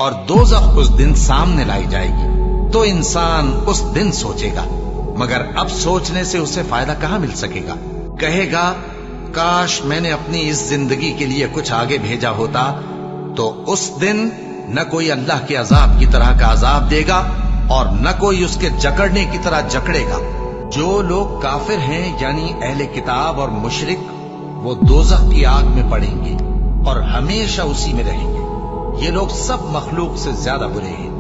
اور दोज़ख उस दिन सामने लाई जाएगी। तो इंसान उस दिन सोचेगा, मगर अब सोचने से उसे फायदा कहां मिल सकेगा। कहेगा, काश मैंने अपनी इस जिंदगी के लिए कुछ आगे भेजा होता। तो उस दिन न कोई अल्लाह के अजाब की तरह का अजाब देगा और न कोई उसके जकड़ने की तरह जकड़ेगा। जो लोग काफिर हैं यानी अहले किताब और मुशरिक, वो दोज़ख की आग में पड़ेंगे और हमेशा उसी में रहेंगे। ये लोग सब मखलूक से ज्यादा बुरे हैं।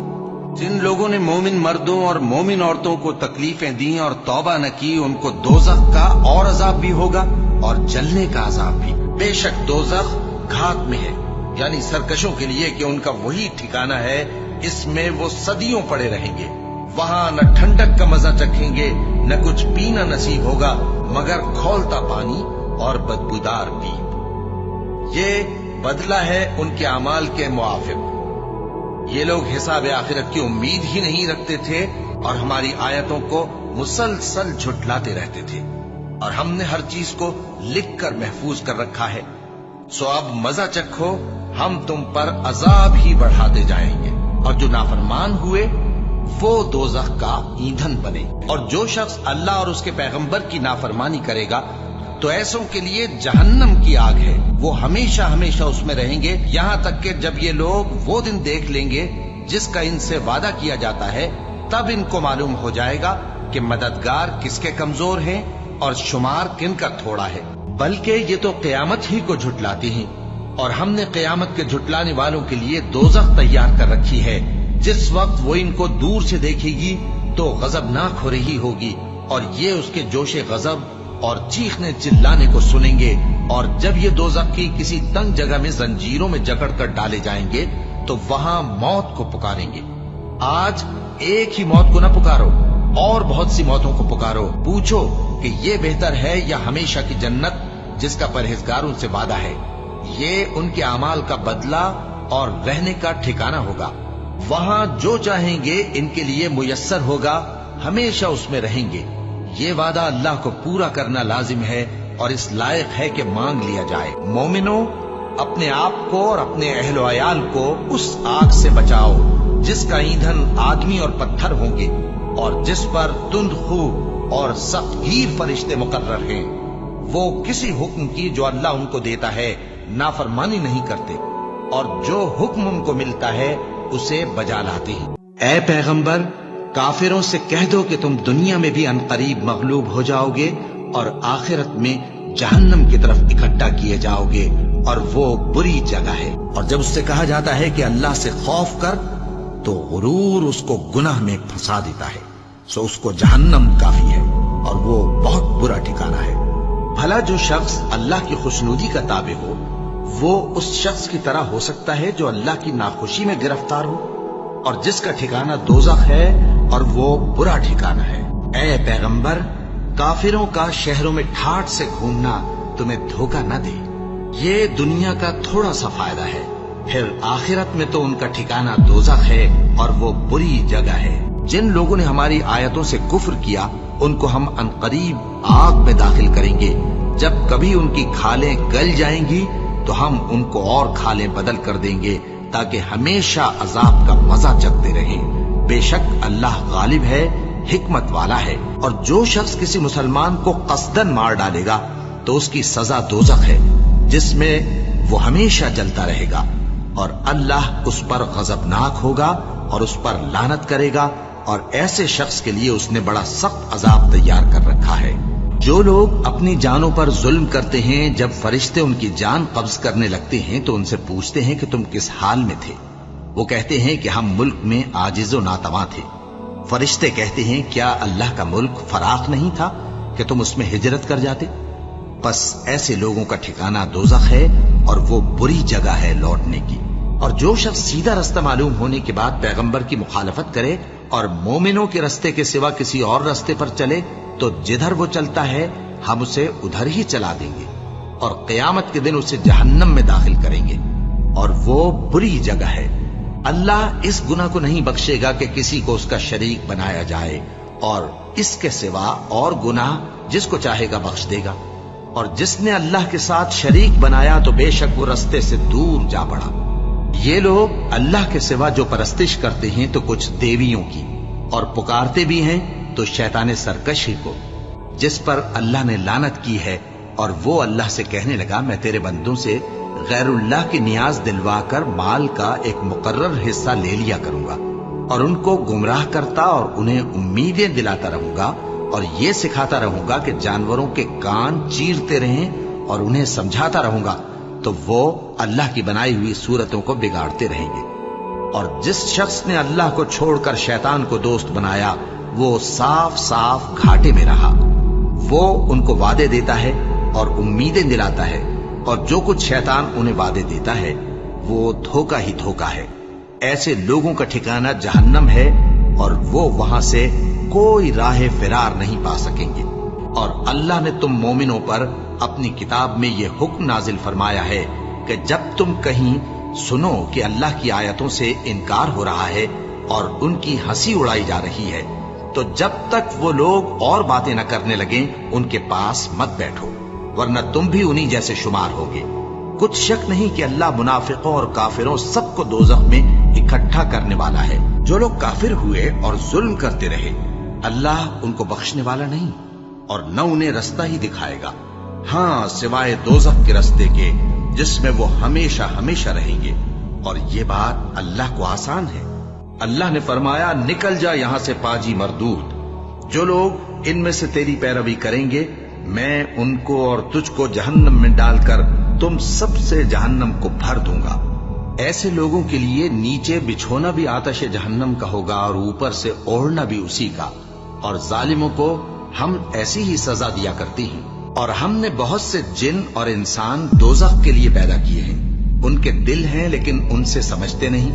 जिन लोगों ने मोमिन मर्दों और मोमिन औरतों को तकलीफें दी और तौबा न की, उनको दोज़ख का और अजाब भी होगा और जलने का अजाब भी। बेशक दोज़ख घात में है, यानी सरकशों के लिए कि उनका वही ठिकाना है, इसमें वो सदियों पड़े रहेंगे। वहां न ठंडक का मजा चखेंगे, न कुछ पीना नसीब होगा मगर खौलता पानी और बदबूदार पीप। ये बदला है उनके अमाल के मुआफिक। ये लोग हिसाब आखिरत की उम्मीद ही नहीं रखते थे और हमारी आयतों को मुसलसल झुठलाते रहते थे, और हमने हर चीज को लिख कर महफूज कर रखा है। सो अब मजा चखो, हम तुम पर अजाब ही बढ़ाते जाएंगे। और जो नाफरमान हुए वो दोज़ख का ईंधन बने। और जो शख्स अल्लाह और उसके पैगंबर की नाफरमानी करेगा तो ऐसों के लिए जहन्नम की आग है, वो हमेशा हमेशा उसमें रहेंगे, यहां तक कि जब ये लोग वो दिन देख लेंगे जिसका इनसे वादा किया जाता है, तब इनको मालूम हो जाएगा कि मददगार किसके कमजोर हैं और शुमार किनका थोड़ा है। बल्कि ये तो क़यामत ही को झुटलाती हैं, और हमने क़यामत के झुटलाने वालों के लिए दोज़ख तैयार कर रखी है। जिस वक्त वो इनको दूर से देखेगी तो गजबनाक हो रही होगी, और ये उसके जोशे गजब और चीखने चिल्लाने को सुनेंगे। और जब ये दोज़ख की किसी तंग जगह में जंजीरों में जकड़ कर डाले जाएंगे तो वहां मौत को पुकारेंगे। आज एक ही मौत को न पुकारो, और बहुत सी मौतों को पुकारो। पूछो कि ये बेहतर है या हमेशा की जन्नत जिसका परहेजगारों से वादा है। ये उनके अमाल का बदला और रहने का ठिकाना होगा। वहां जो चाहेंगे इनके लिए मुयस्सर होगा, हमेशा उसमें रहेंगे। ये वादा अल्लाह को पूरा करना लाजिम है और इस लायक है कि मांग लिया जाए। मोमिनो, अपने आप को और अपने अहलो अयाल को उस आग से बचाओ जिसका ईंधन आदमी और पत्थर होंगे, और जिस पर तुंद खू और सख्तगीर फरिश्ते मुकर्रर हैं। वो किसी हुक्म की जो अल्लाह उनको देता है नाफरमानी नहीं करते, और जो हुक्म उनको मिलता है उसे बजा लाते हैं। ऐ पैगंबर, काफिरों से कह दो कि तुम दुनिया में भी अनकरीब मगलूब हो जाओगे और आखिरत में जहन्नम की तरफ इकट्ठा किए जाओगे, और वो बुरी जगह है। और जब उससे कहा जाता है कि अल्लाह से खौफ कर, तो गुरूर उसको गुनाह में फंसा देता है। सो उसको जहन्नम काफी है और वो बहुत बुरा ठिकाना है। भला जो शख्स अल्लाह की खुशनुदी का ताबे हो, वो उस शख्स की तरह हो सकता है जो अल्लाह की नाखुशी में गिरफ्तार हो, और जिसका ठिकाना दोज़ख है और वो बुरा ठिकाना है। ऐ पैगंबर, काफिरों का शहरों में ठाठ से घूमना तुम्हें धोखा न दे। ये दुनिया का थोड़ा सा फायदा है, फिर आखिरत में तो उनका ठिकाना दोज़ख है और वो बुरी जगह है। जिन लोगों ने हमारी आयतों से कुफ्र किया, उनको हम अनकरीब आग में दाखिल करेंगे। जब कभी उनकी खालें गल जाएंगी तो हम उनको और खालें बदल कर देंगे, ताकि हमेशा अजाब का मजा चखते रहें। बेशक अल्लाह गालिब है, हिकमत वाला है। और जो शख्स किसी मुसलमान को कसदन मार डालेगा तो उसकी सजा दोज़ख है, जिसमें वो हमेशा जलता रहेगा, और अल्लाह उस पर गजबनाक होगा और उस पर लानत करेगा। और ऐसे शख्स के लिए उसने बड़ा सख्त अजाब तैयार कर रखा है। जो लोग अपनी जानों पर जुल्म करते हैं, जब फरिश्ते उनकी जान कब्ज करने लगते हैं तो उनसे पूछते हैं कि तुम किस हाल में थे। वो कहते हैं कि हम मुल्क में आजिज़ो नातवा थे। फरिश्ते कहते हैं, क्या अल्लाह का मुल्क फराख नहीं था कि तुम उसमें हिजरत कर जाते? बस ऐसे लोगों का ठिकाना दोज़ख है और वो बुरी जगह है लौटने की। और जो शख्स सीधा रास्ता मालूम होने के बाद पैगंबर की मुखालफत करे और मोमिनों के रास्ते के सिवा किसी और रास्ते पर चले, तो जिधर वो चलता है हम उसे उधर ही चला देंगे, और क़यामत के दिन उसे जहन्नम में दाखिल करेंगे, और वो बुरी जगह है। अल्लाह इस गुनाह को नहीं बख्शेगा कि किसी को उसका शरीक बनाया जाए, और इसके सिवा और गुनाह जिसको चाहेगा बख्श देगा। और जिसने अल्लाह के साथ शरीक बनाया तो बेशक वो रास्ते से दूर जा पड़ा। ये लोग अल्लाह के सिवा जो परस्तिश करते हैं तो कुछ देवियों की, और पुकारते भी हैं तो शैतान सरकश ही को, जिस पर अल्लाह ने लानत की है। और वो अल्लाह से कहने लगा, मैं तेरे बंदों से गैरुल्लाह की नियाज दिलवाकर माल का एक मुकर्रर हिस्सा ले लिया करूंगा, और उनको गुमराह करता और उन्हें उम्मीदें दिलाता रहूंगा, और ये सिखाता रहूंगा कि जानवरों के कान चीरते रहें, और उन्हें समझाता रहूंगा, तो वो अल्लाह की बनाई हुई सूरतों को बिगाड़ते रहेंगे। और जिस शख्स ने अल्लाह को छोड़कर शैतान को दोस्त बनाया, वो साफ साफ घाटे में रहा। वो उनको वादे देता है और उम्मीदें दिलाता है, और जो कुछ शैतान उन्हें वादे देता है वो धोखा ही धोखा है। ऐसे लोगों का ठिकाना जहन्नम है, और वो वहां से कोई राह फिरार नहीं पा सकेंगे। और अल्लाह ने तुम मोमिनों पर अपनी किताब में ये हुक्म नाजिल फरमाया है कि जब तुम कहीं सुनो कि अल्लाह की आयतों से इनकार हो रहा है और उनकी हंसी उड़ाई जा रही है, तो जब तक वो लोग और बातें न करने लगें उनके पास मत बैठो, वरना तुम भी उन्हीं जैसे शुमार होगे। कुछ शक नहीं कि अल्लाह मुनाफिकों और काफिरों सबको दोज़ख में इकट्ठा करने वाला है। जो लोग काफिर हुए और जुल्म करते रहे, अल्लाह उनको बख्शने वाला नहीं और न उन्हें रास्ता ही दिखाएगा, हाँ सिवाय दोज़ख के रास्ते के जिसमें वो हमेशा हमेशा रहेंगे। और ये बात अल्लाह को आसान है। अल्लाह ने फरमाया, निकल जा यहां से पाजी मरदूद। जो लोग इनमें से तेरी पैरवी करेंगे, मैं उनको और तुझको जहन्नम में डालकर तुम सबसे जहन्नम को भर दूंगा। ऐसे लोगों के लिए नीचे बिछोना भी आतश जहन्नम का होगा और ऊपर से ओढ़ना भी उसी का। और जालिमों को हम ऐसी ही सजा दिया करती हैं। और हमने बहुत से जिन और इंसान दोज़ख के लिए पैदा किए हैं। उनके दिल हैं लेकिन उनसे समझते नहीं,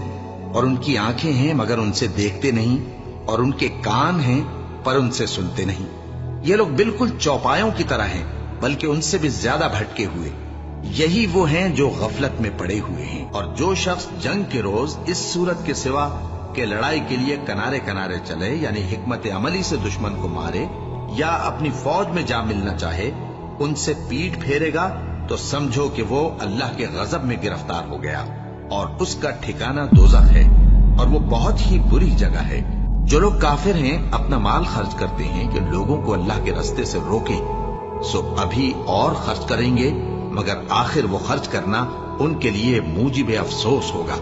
और उनकी आंखें हैं मगर उनसे देखते नहीं, और उनके कान हैं पर उनसे सुनते नहीं। ये लोग बिल्कुल चौपायों की तरह हैं, बल्कि उनसे भी ज्यादा भटके हुए। यही वो हैं जो गफलत में पड़े हुए हैं। और जो शख्स जंग के रोज इस सूरत के सिवा के लड़ाई के लिए किनारे किनारे चले, यानी हिकमत अमली से दुश्मन को मारे या अपनी फौज में जा मिलना चाहे, उनसे पीठ फेरेगा तो समझो कि वो अल्लाह के गजब में गिरफ्तार हो गया, और उसका ठिकाना दोज़ख है, और वो बहुत ही बुरी जगह है। जो लोग काफिर हैं अपना माल खर्च करते हैं कि लोगों को अल्लाह के रास्ते से रोकें, सो अभी और खर्च करेंगे, मगर आखिर वो खर्च करना उनके लिए मूजिब अफसोस होगा,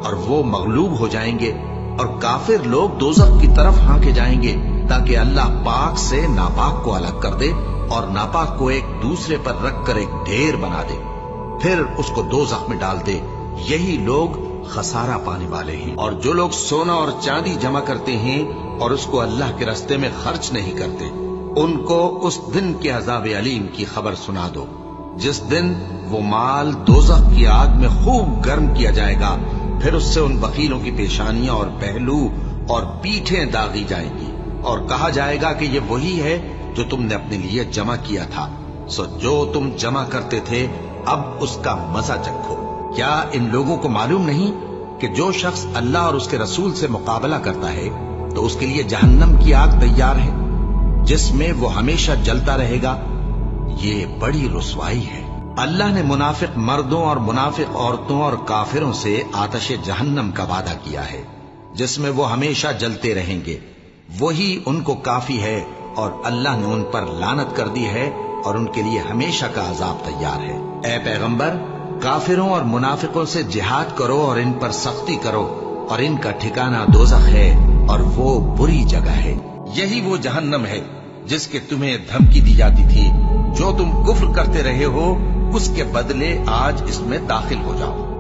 और वो मगलूब हो जाएंगे। और काफिर लोग दोज़ख की तरफ हाँके जाएंगे ताकि अल्लाह पाक से नापाक को अलग कर दे और नापाक को एक दूसरे पर रखकर एक ढेर बना दे, फिर उसको दोज़ख में डाल दे। यही लोग खसारा पाने वाले हैं। और जो लोग सोना और चांदी जमा करते हैं और उसको अल्लाह के रास्ते में खर्च नहीं करते, उनको उस दिन के अज़ाब अलीम की खबर सुना दो, जिस दिन वो माल दोज़ख की आग में खूब गर्म किया जाएगा, फिर उससे उन वकीलों की पेशानियां और पहलू और पीठें दागी जाएंगी, और कहा जाएगा कि ये वही है जो तुमने अपने लिए जमा किया था। सो जो तुम जमा करते थे अब उसका मजा चखो। क्या इन लोगों को मालूम नहीं कि जो शख्स अल्लाह और उसके रसूल से मुकाबला करता है तो उसके लिए जहन्नम की आग तैयार है, जिसमें वो हमेशा जलता रहेगा। ये बड़ी रुसवाई है। अल्लाह ने मुनाफिक मर्दों और मुनाफिक औरतों और काफिरों से आतश जहन्नम का वादा किया है, जिसमें वो हमेशा जलते रहेंगे। वही उनको काफी है, और अल्लाह ने उन पर लानत कर दी है, और उनके लिए हमेशा का अजाब तैयार है। ऐ पैगंबर, काफिरों और मुनाफिकों से जिहाद करो और इन पर सख्ती करो, और इनका ठिकाना दोज़ख है, और वो बुरी जगह है। यही वो जहन्नम है जिसके तुम्हें धमकी दी जाती थी। जो तुम कुफ्र करते रहे हो उसके बदले आज इसमें दाखिल हो जाओ।